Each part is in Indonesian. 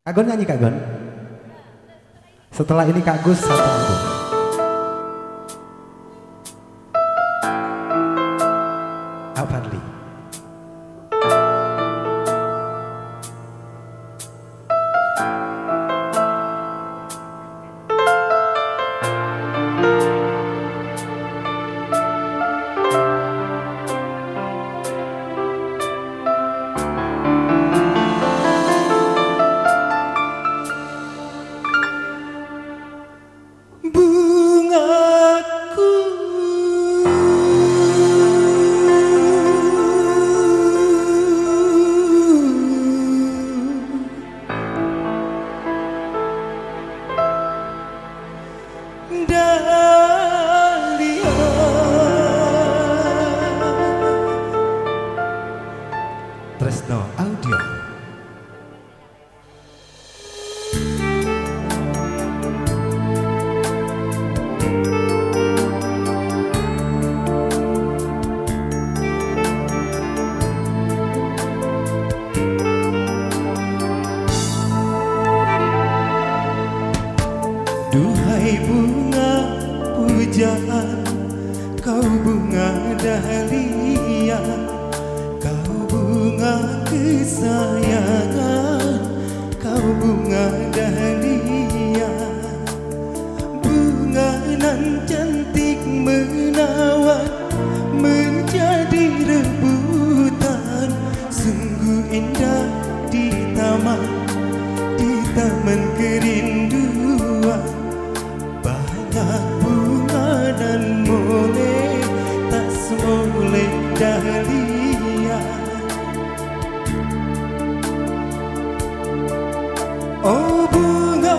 Kak Gon nyanyi Kak Gon. Setelah ini Kak Gus satu album. Kak Fadli. Tresno Audio. Duhai bunga pujaan, kau bunga dahlia, kau bunga kesayangan, kau bunga dahlia. Bunga nan cantik menawan menjadi rebutan, sungguh indah di taman kerinduan. Banyak bunga dan molek, tak semolek dahlia. Oh bunga,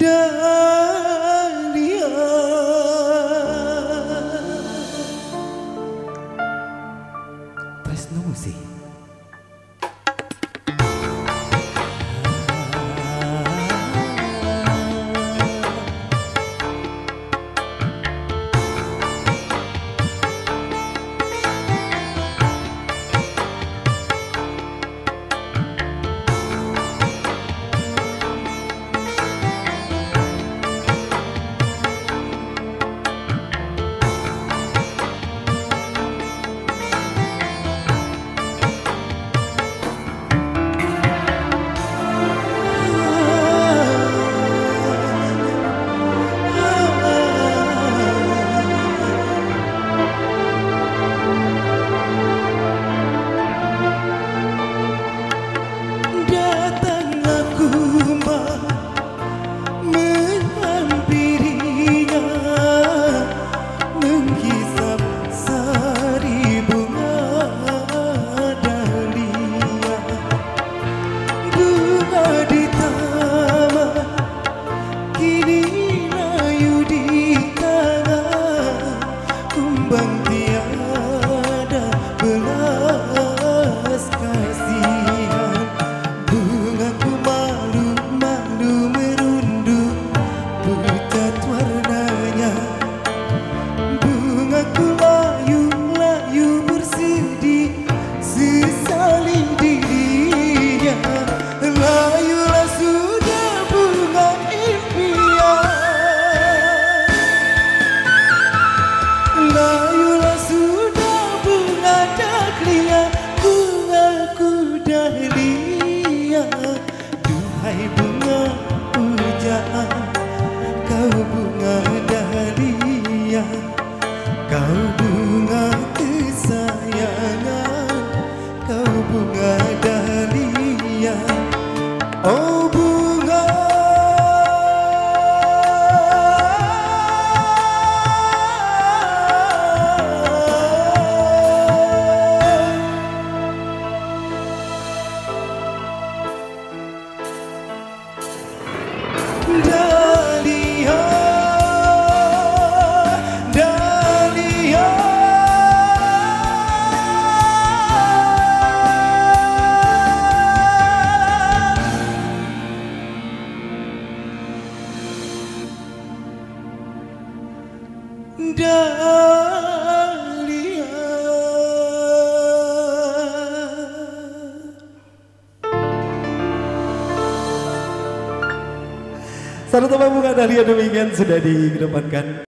dahlia. Tresno Musik. dahlia. Satu tepuk bunga dahlia demikian sudah dikedepankan.